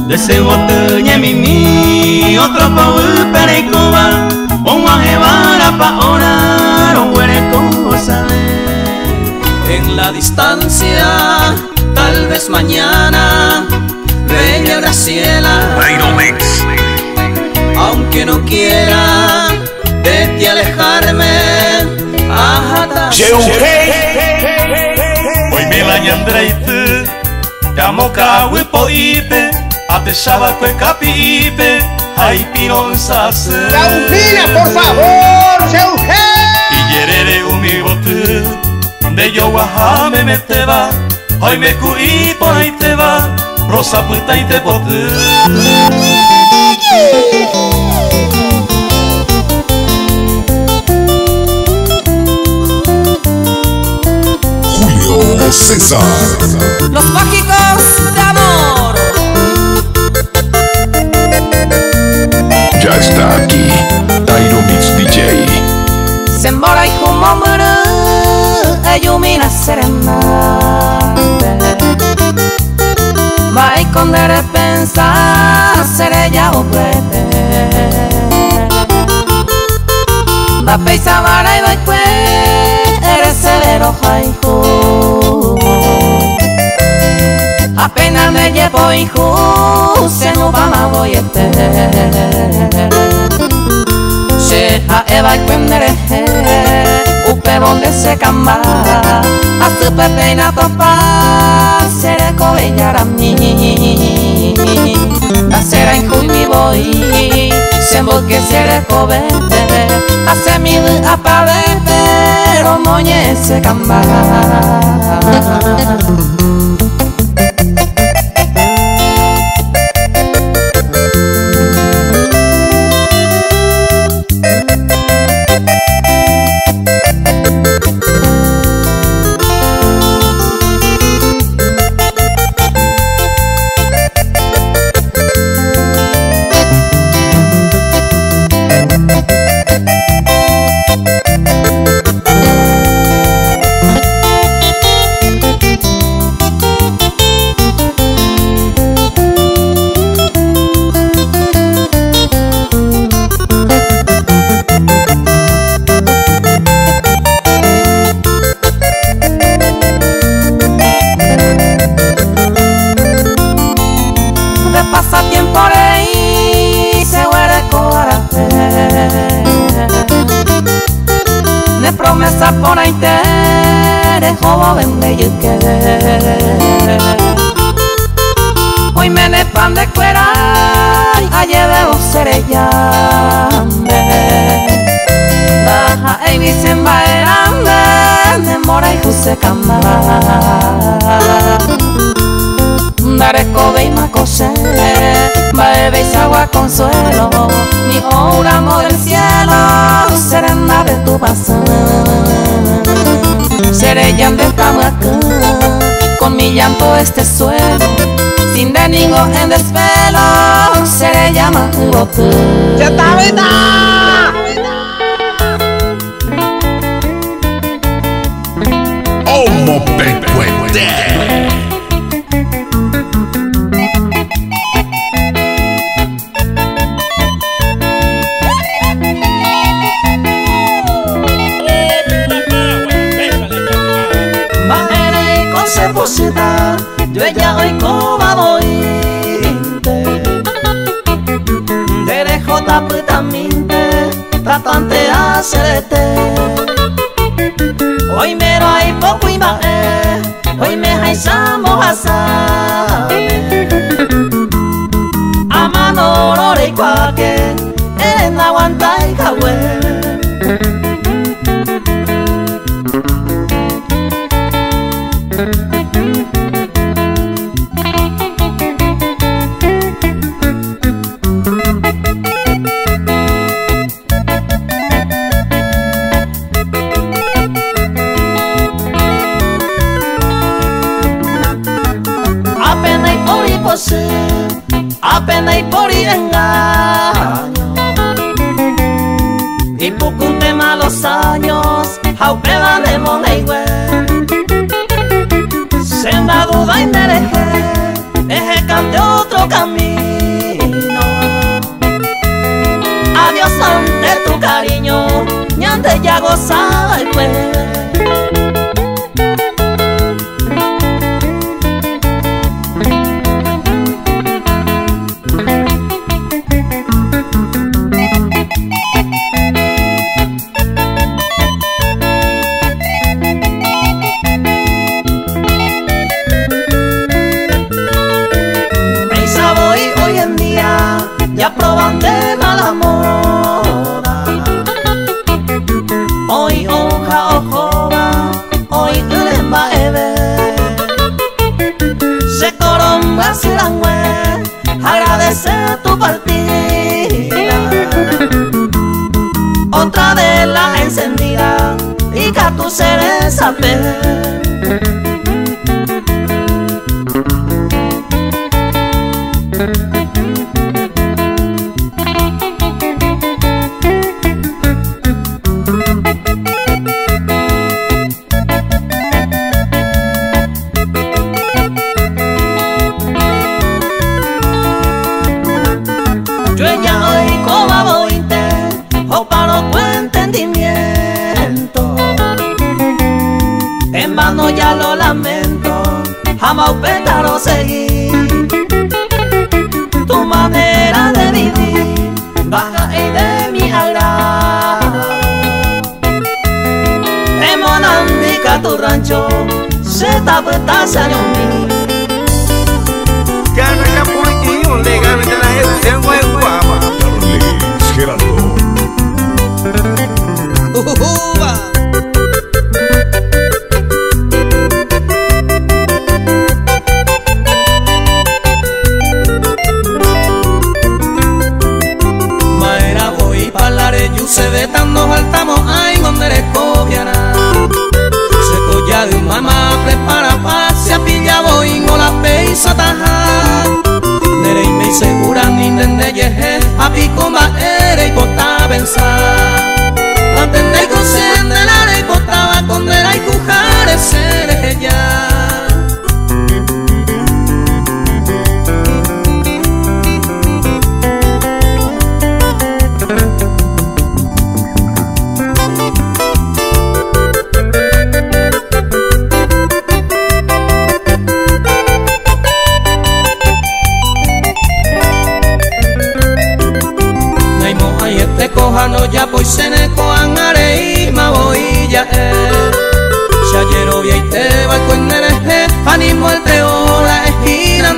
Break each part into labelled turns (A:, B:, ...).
A: Deseo teñe mimi, otro pau perecoba, un ajebara pa orar, un cosa.
B: En la distancia, tal vez mañana, bella Graciela, aunque no quiera de ti alejarme,
A: hoy me la ñandreite, llamo cawe poipe, atechaba cue capipe, ay pironzase.
C: ¡Laufina, por favor,
A: y yerere umi bote, de yo guajame me te va, hoy me cuí por ahí te va, rosa puta y te bote.
D: Julio César.
B: Los mágicos de amor.
D: Ya está aquí Tairo Mix DJ.
B: Sembora y humomura, illumina serenate. Va y con de pensar, seré ya o puede. Va peisa vara y va y cue, eres severo jaiku. Apenas me llevo hijo, se no va a boyete. Sheha eva y cuendereje, upe bonde se camba, a su pepeina topa, seré cobeñar a mí. La será en cuy mi voy, se que seré cobete, hace mi apare, pero moñe se camba. Promesa por ahí te joven de yuque. Hoy me ne pan de cuera, ayer de los serellande. Baja y dicen baerande, de mora y juse camba. Daré cobe y macose, baebe y agua consuelo, mi oramo del cielo, serena de tu pasión. Seré llanto de tamaca, con mi llanto este suelo, sin de ningún en desvelo, seré llama tu boca.
C: ¡Ya está vida!
D: Homo Pecuete.
B: Yo ella hoy como voy derecho taputamente tratante hacerte hoy me lo hay poco y más hoy me hay samo hasame a mano lore cuaque en aguanta y cahué. Apenas y por ir engaño y poco un tema los años jaupela de moneigüe senda duda y nereje deje cante otro mismo camino. Adiós ante tu cariño, ñante ya gozaba el pues. Ya proban de mala moda. Hoy hoja ojoba, hoy lemba eve. Se coromba silangüe, agradece tu partida. Otra de la encendida y que tu cereza pe. Yo ella hoy como bointe, o para tu entendimiento. En vano ya lo lamento, jamás pétalo seguí. Tu manera de vivir, baja y de mi agrado. En Monandica tu rancho, se tapuesta se mí.
C: Carga poitinho, legalmente na redução é guapa.
D: Carles Gerardo.
C: Uhuba!
B: Maera voy parlare, yo se ve tan nos saltamos, ay, donde le copiará. Se colla de mamá, prepara paz, se apilla voy, no la peisa tajar. Nere y me segura, ni nende yeje, a pico ma ere y bota pensar. La entendé y consciente, la ley botaba con nera y cujares, ser ella. No ya voy seneco angare y ma voy ya si ayer hoy te va con nereje animo el teo la esquina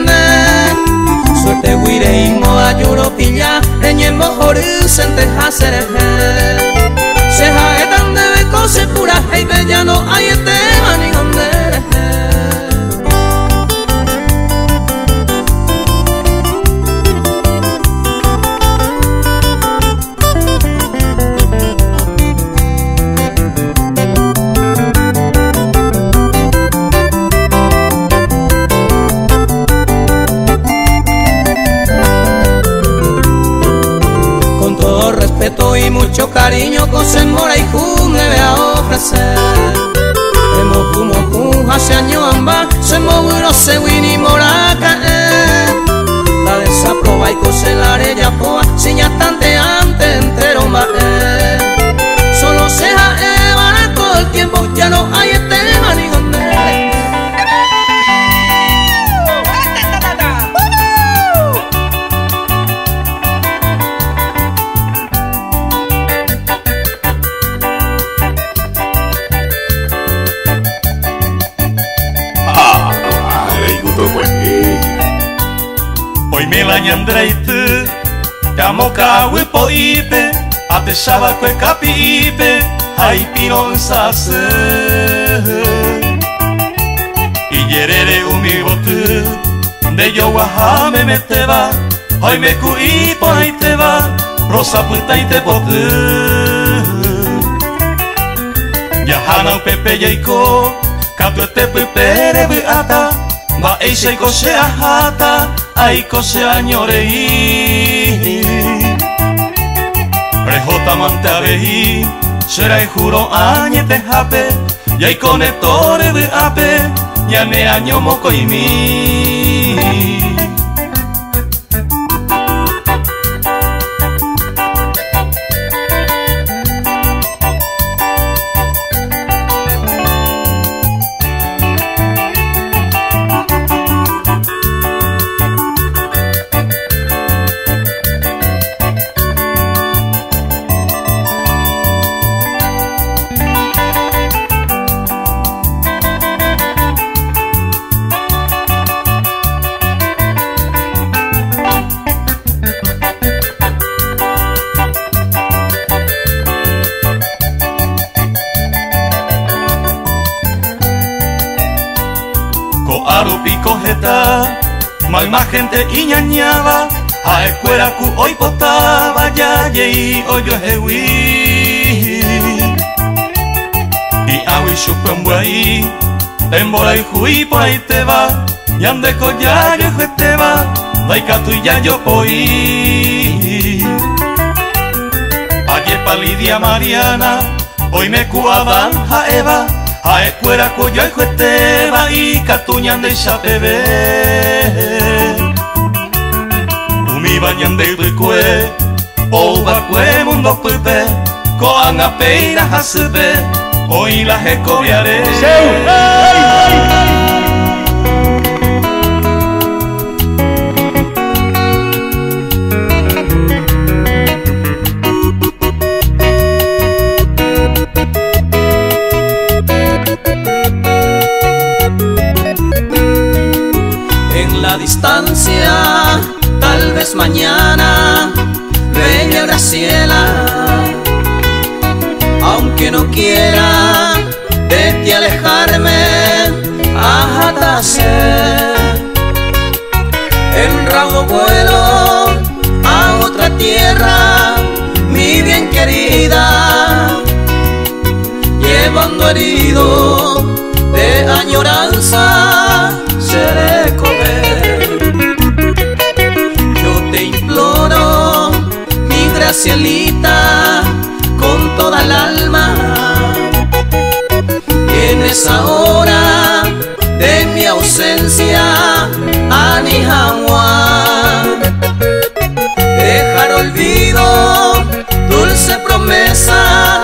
B: suerte huire y moda lloro pilla en el mejor sente hacer se jaetan de beco se pura y bella no hay este ni donde y mucho cariño con Semora y Jun le voy a ofrecer. Hemos fumo Jun hace años ambas, se movió se wini moraca. La desaproba y cose la arella poa, sin ya tante antes entero más. Solo se jaevan todo el tiempo, ya no hay este ni donde.
A: Hoy me la ñandreite, llamo cague poipe, ate shabaque capipe, ay pinon sase. Y yerere umi bote, de yo guajame me te va, hoy me cuí por ahí te va, rosa puta y te bote. Yahana pepe yaiko, kato te pepere beata, va eise kose ahata. Aiko se añorei Rejota mante abehi Serai juro añete jape Yai conectore de ape Yane año moco y mi más gente iñañaba, a escuela ku hoy potaba, ya yei oyo hewi. Y awi chupan buai, embora y hui por ahí te va, y ande collayo y te va, daika tu y ya yo poi. Ayer pa Lidia Mariana, hoy me cuaban a Eva, a escuela cuyo hijo esteba y catuñan de chapebe. Umi bañan de recue, o bacue mundo pepe, coan a peira a sebe, hoy las escobiaré.
E: Distancia, tal vez mañana, bella Graciela, aunque no quiera de ti alejarme, ajátase en raudo vuelo a otra tierra, mi bien querida, llevando herido de añoranza, seré comer. Gracielita, con toda el alma, y en esa hora de mi ausencia, Anihawa, dejar olvido, dulce promesa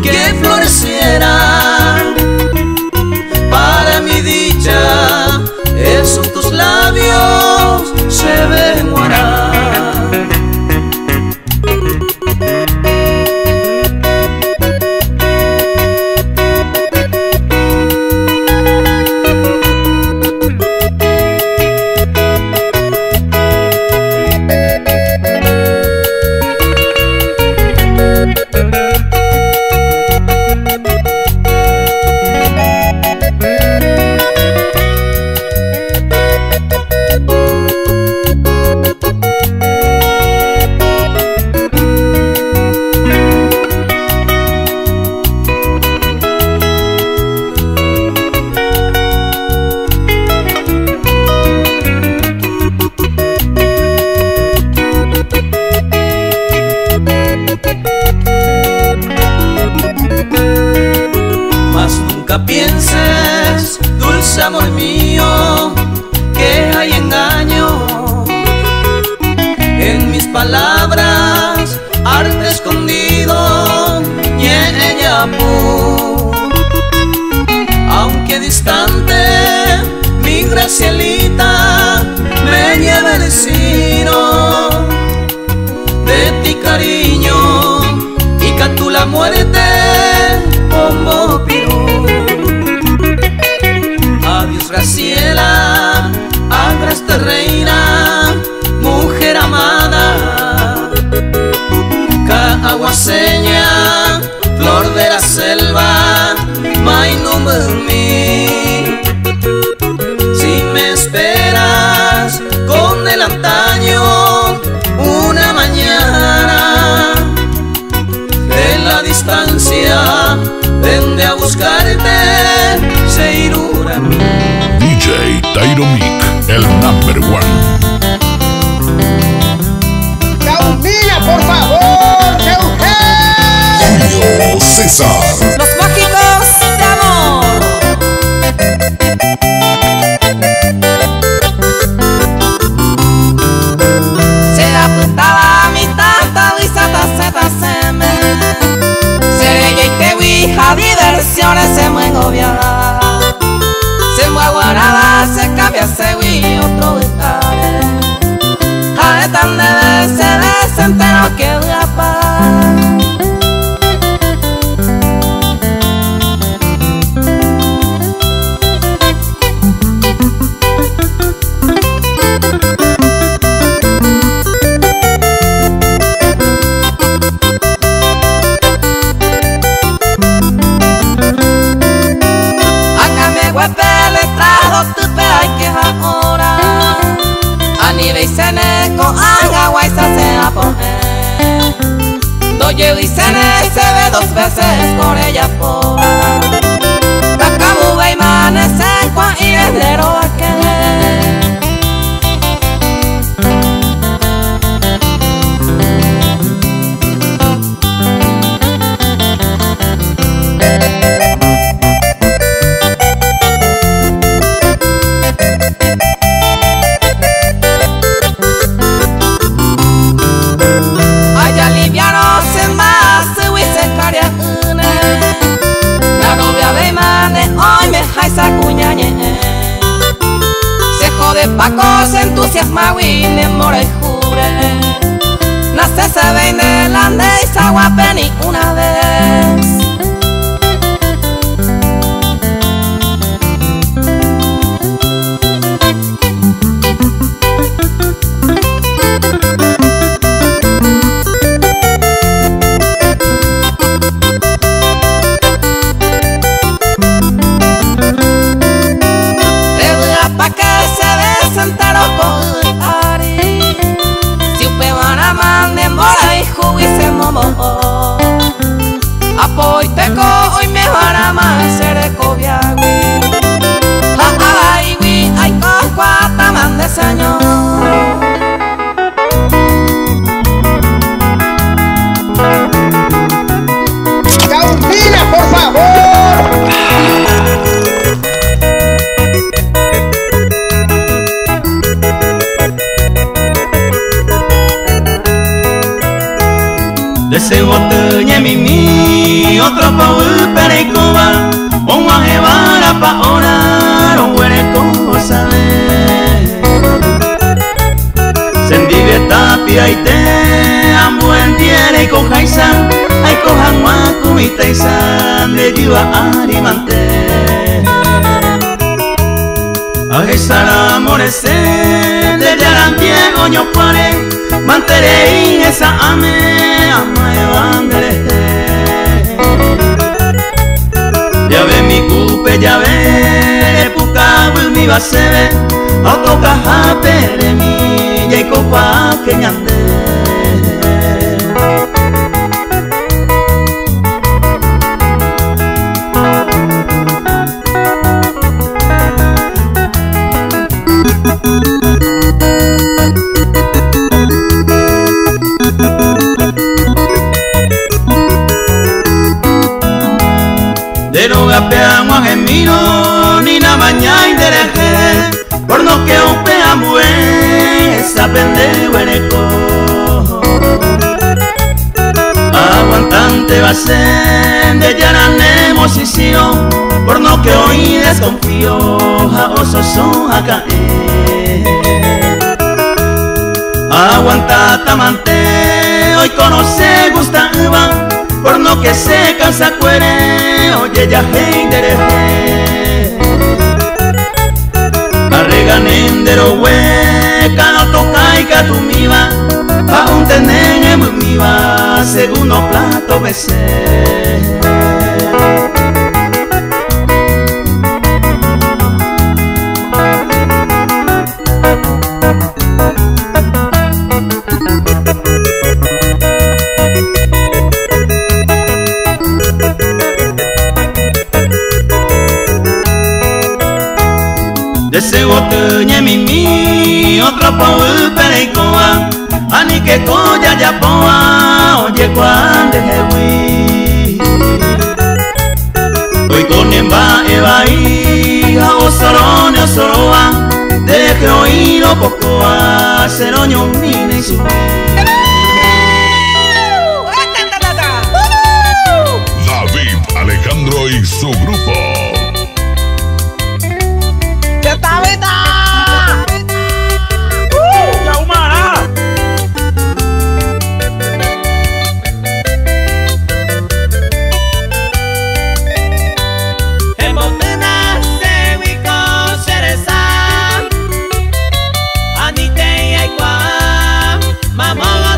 E: que floreciera para mi dicha, esos tus labios se ven guardar. Pienses, dulce amor mío, que hay engaño en mis palabras, arte escondido y en ella aunque distante, mi Gracielita me lleva el destino de ti cariño y cantú la muerte como pirú. Adiós Graciela, agraste reina, mujer amada, Caguaseña, flor de la selva, my number me. Si me esperas con el antaño, una mañana de la distancia, vende a buscarte, Seirura.
D: DJ Tyromic, el number one.
C: ¡Caumila, por favor!
D: Julio César.
B: Los mágicos de amor. Se apuntaba mi tata, Luisata, Zeta, Seme. Seré y te wija, diversiones se mueven viajar. Se mueve nada, se cambia, se wii, otro escare. A tan de se desentero que voy a pagar. Isene se ve 2 veces con ella por Cacamu ve y manece Juan y heredero aquel. De Paco se entusiasma y me mora y jure. Nace se ve de la neisa guapeni una vez. Apoy teco hoy me van a más ser cobiagui. Ay wi ay cuata man de señor.
C: ¡Campina, por favor!
A: Deseo te mimi otro pa perecoba un majebara pa orar un buene cosa sendive tapia y te ambuen tiene cojaisan ay cojan macu y taisan de jiwa arimante agesara morese de yarantie oño pare manterein esa ame amae bandere. Ya ve mi cupe, ya ve puka mi basebe autoka hapere mi y copa que ñande. De no gapeamos en mino ni na mañana y dereje por no que un peamue esa pende huereco aguantante va a ser de yaranemos y sio por no que hoy desconfío a osos son a caer aguanta tamante hoy conoce gustaba por no que se cansa cuere oye ya heidereje arreganendero hueca no toca y catumiva pa un tenen en miva segundo plato besé Deseo te mimi otro pa perecoa ani que coya ya poa oye cuando jehui hoy con emba eva y a osorone osoroa deje oído pocoa seroño mine y su
D: David Alejandro y su grupo.
E: Mamá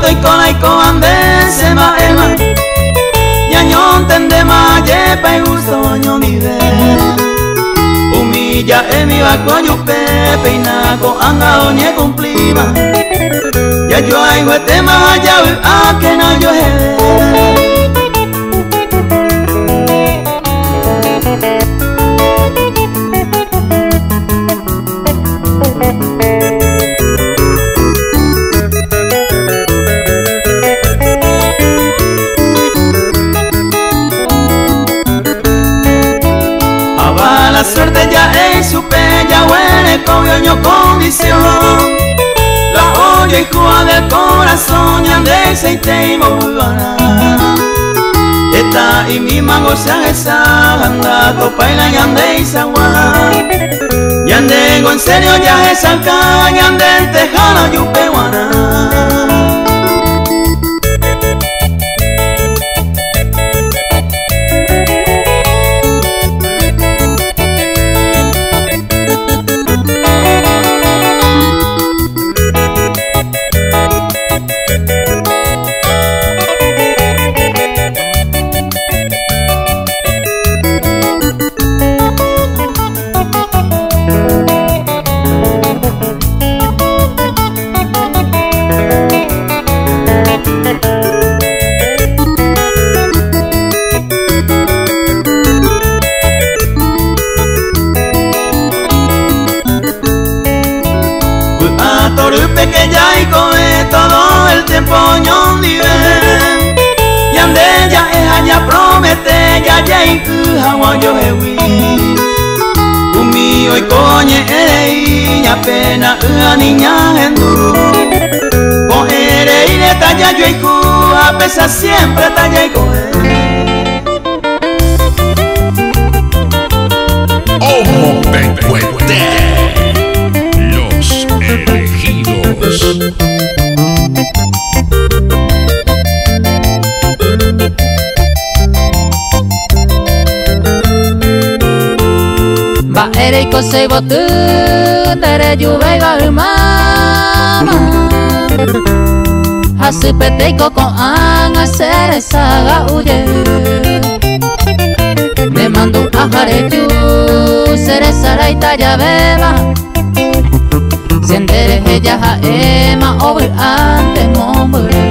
E: y con y ande se ma ema ñañón tende ma yepa y gusto ño mi ve humilla mi va con yupe peina con anga oñe cumplima ya yo hay huete ma ya a que no yo he la suerte ya es supe ya huele con condición la olla y juega del corazón y ande se y movana esta y mi mango se han esa anda topa y la ande y sagua y ande en serio ya es acá y ande en tejana yupe guana. Que ya y come todo el tiempo ñon vive y ande ya es allá promete ya y hawa yo hewi umi hoy coñe erei ya pena a niña en duro con erei le talla yo y a pesar siempre talla y coge
D: Ojo Pecuete. Los elegidos.
B: Ba ere ko sei botu tere juve ga mama hasupete ko an hacer saga uye me mando a jare tu sere saraita ya beba sendere ella ha ema over ante mombre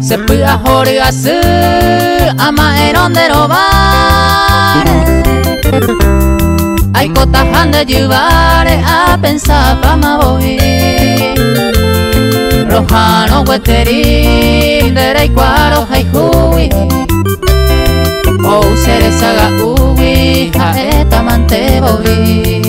B: se puya joriga su ama eronde robare hay cotas ande llevare a pensar pa ma voy rojano hueteri derei cuaro hay hui o sere saga uwi a eta mante voy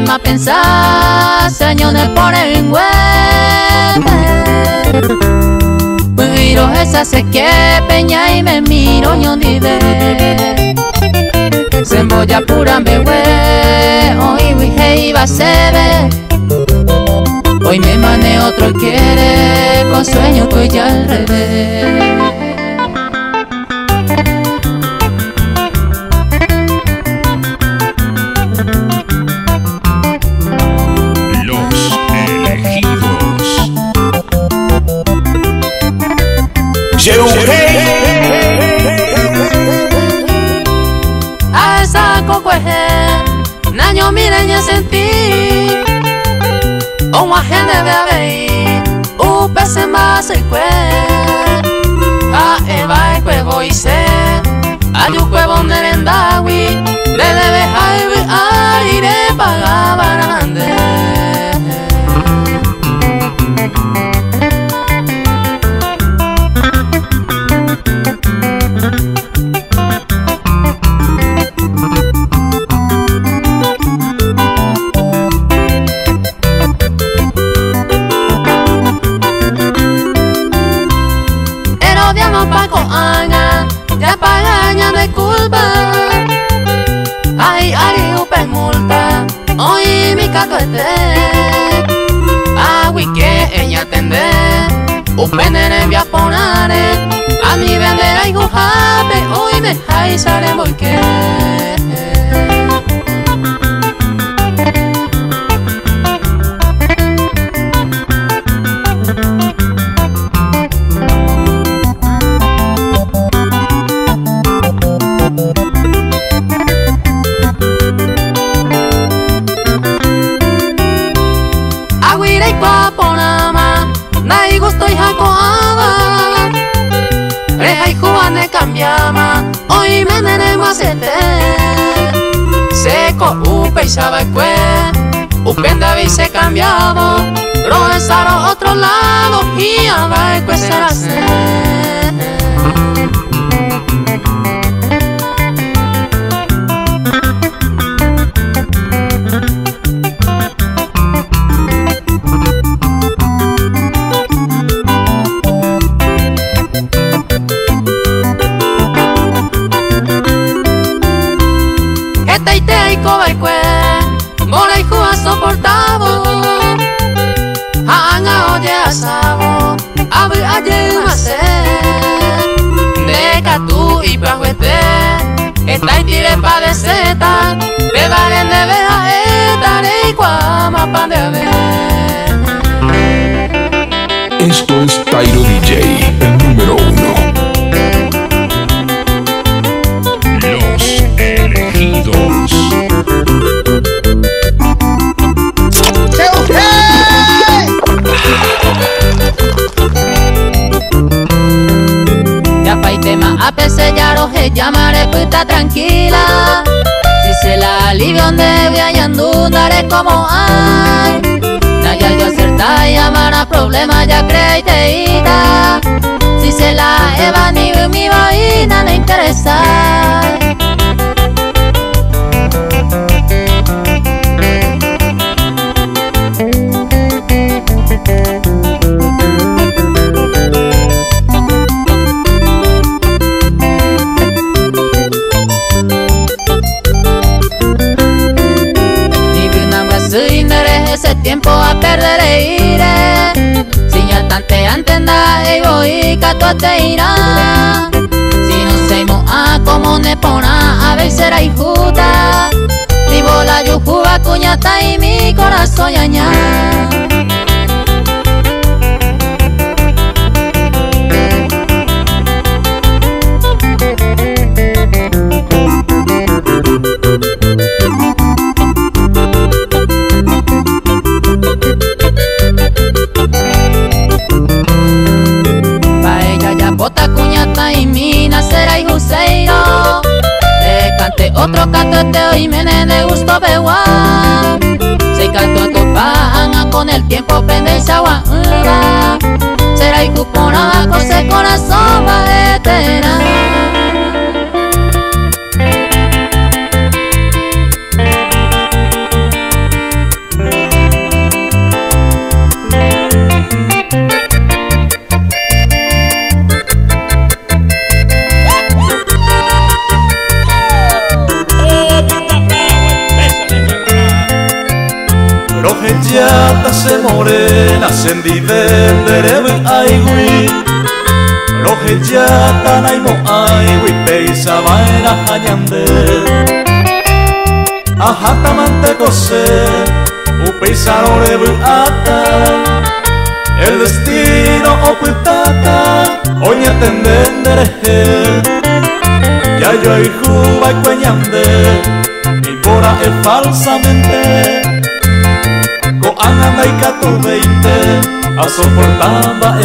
B: a pensar señor de pone en miro esa se que peña y me miro yo ni de se embolla pura me hoy dije iba a ser hoy me mane otro y quiere con sueño estoy ya al revés. A esa cocueje, naño mireña sentí, o guajene de abei, pese más el cue, a eva y cuevo y se, a yu cuevo nerendawi, de debe aire pagaba grande. habe hoy me hay sare moike. Aguirei kwa ponama, nai gusto y hakoaba. Reja y juane cambiama, hoy me tenemos a sete. Seco upe y sabacue, upenda y se cambiaba. Rodesaron otro lado y abacue será se. Mola y juá soportavo, hanga oye asabo, abu aye mase. Deca tú y pajuete, esta y tire pa de seta, bebaren de beja etare y cuama pan de ver.
D: Esto es Tairo DJ, el número 1. Los elegidos.
B: Ya pa' y tema a pesellaro he llamaré puta tranquila. Si se la alivio donde voy a daré como hay. Ya yo acerta y llamará problema ya creiteíta. Si se la eva ni mi vaina no interesa. Ese tiempo a perder e iré. Si ya tante antenda egoica tú te irá. Si no seimo a como ne pona a ver será injusta. Ni bola yujuba cuñata y mi corazón yaña. Bota cuñata y mina será y juseiro. Le cante otro canto y mene de gusto bewa. Se canto topa con el tiempo pendencia agua. Será y cupona con ese corazón va eterna.
A: Rojellata se morena, sendi venderebe aigui. Rojellata naimo aigui, peisa vaina hanyande. Ajata mantecose, upeisa orebe ata. El destino oputata, oña tendendereje. Ya yo hay juba y cueñande, mi bora es falsamente. Anga y cato 20 a soportamba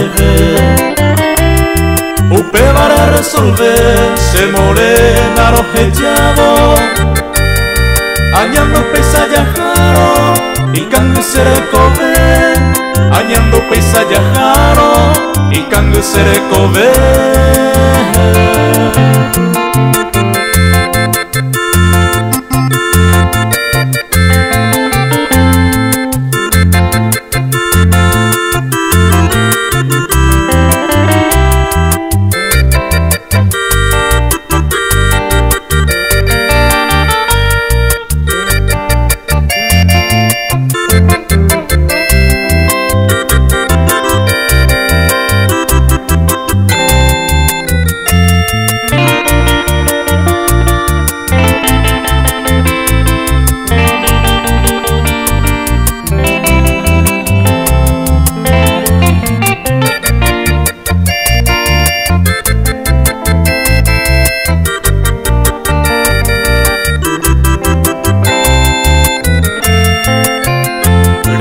A: upe para resolver se morena rojellado añando pesa yajaro y cangue seré cobe añando pesa yajaro y cangue seré cobe.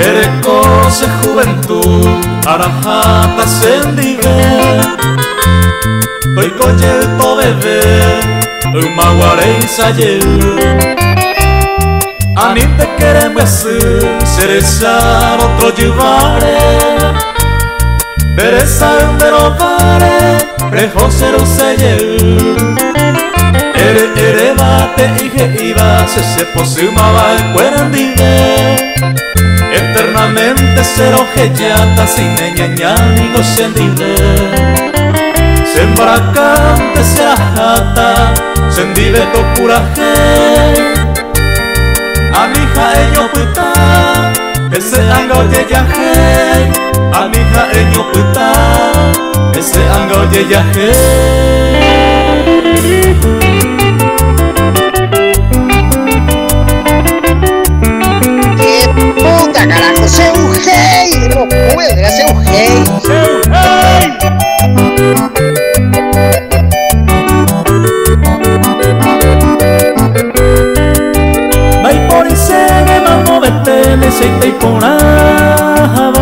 A: Erecose juventud, arajata sendive. Toy coyelto bebé, umaguarei sayer. A mí te queremos cerezar otro llevare. Pereza en verovare, prejo ser un seyer. Ere bate y que iba, se posumaba en cuerandive. Eternamente será ojellata, sin ñaña ni no sendive. Sembracante será jata, sendive to curaje. A mi hija ello puta, ese anga oye yaje. A mi hija ello puta, ese anga oye yaje.
F: Puta carajo, sé un hey, no puede ser un hey.
A: Vai por y se me mamo betele se te ponaba.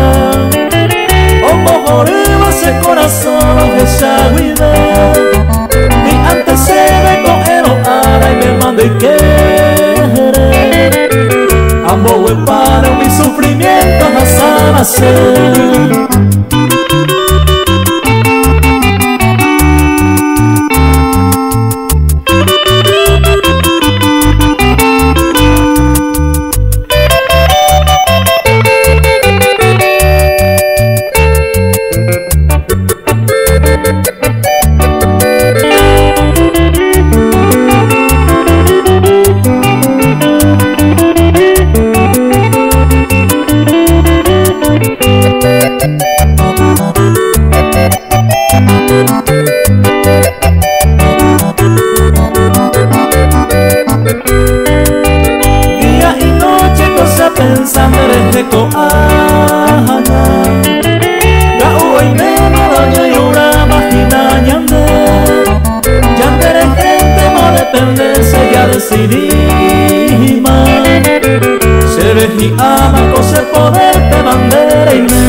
A: O mojoreba ese corazón que se agüide. Y antes se me cogero ara y me mando y querer. Ambos hueparon mis sufrimientos a sanar. Día y noche cosa pensando en coana. Gau y meno doña y una máquina ñande. Yandere gente no dependencia ya decidí man. Seres y ama cosa poder te bandera y me.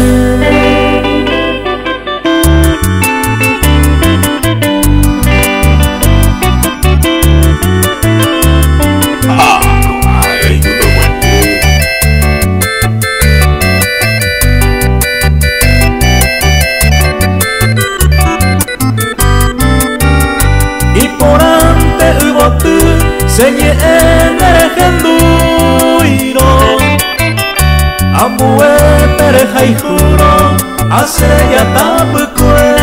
A: Señe en erejenduiro Ambue pereja y juro Hace ya tapukue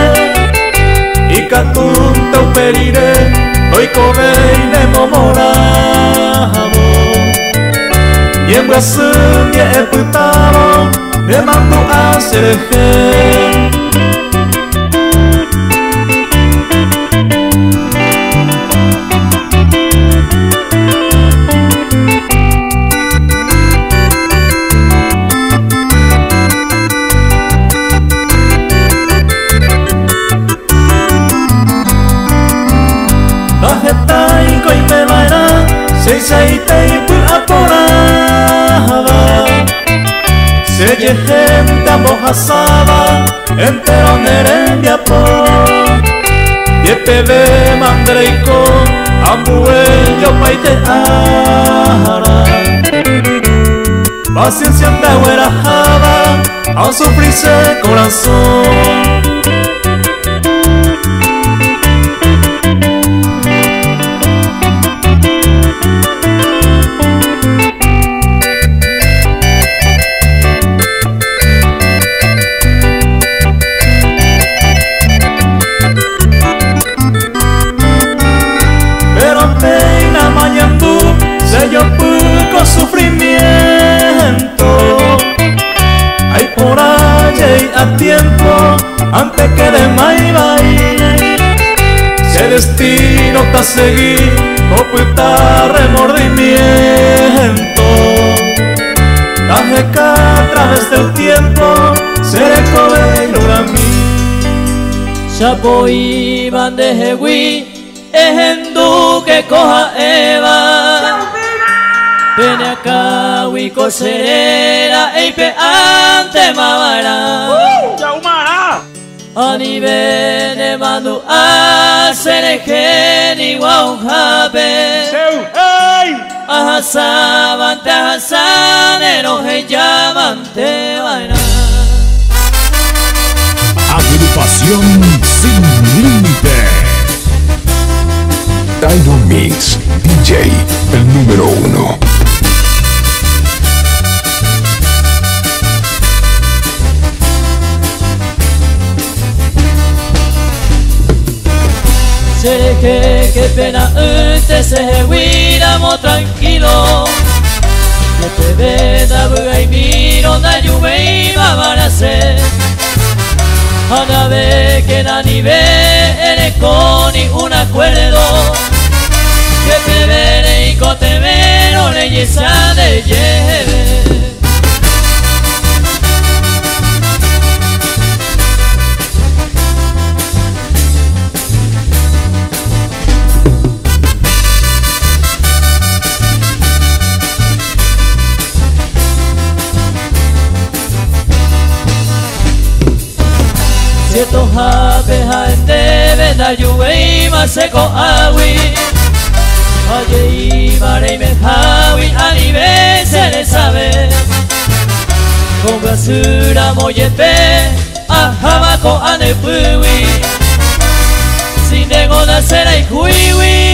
A: Y catunta uperire Hoy come y nemo morabo Y en Brasil ye eputaro Me mando a sereje Seite y aporaba Se ye gente amojazaba Entero nerembia po Y pebe mandreico Ambuello paite ara Paciencia anda huerajaba A sufrirse corazón Yo poco sufrimiento Hay por allí a tiempo Antes que de maibay Si el destino te seguir No puta remordimiento Caje que a través del tiempo Seré cobeiro a mí
G: Chapo iban de Jehui Ejendu que coja Eva Pene acá, huico serera, eipe mavara
C: Yaumara.
G: Anibene manu aserejeni wauhabe
C: Seu. Hey.
G: Ahasabante ahasanero heyamante vaina.
D: Agrupación Sin Límite. Tairo Mix, DJ, el número 1.
G: Sé que qué pena usted se huiramos tranquilo. Que te veda buga y miro na lluvia y mamarase. Ana ve que nani ve eres con un acuerdo. Que te veré y cote vero leyesa de lleve. Cierto jabeja de venda lluvia más seco agui. Oye y mare y me javi a nivel se le sabe. Con basura moyepe a jabaco a nepui. Sin de gona será y cuiwi.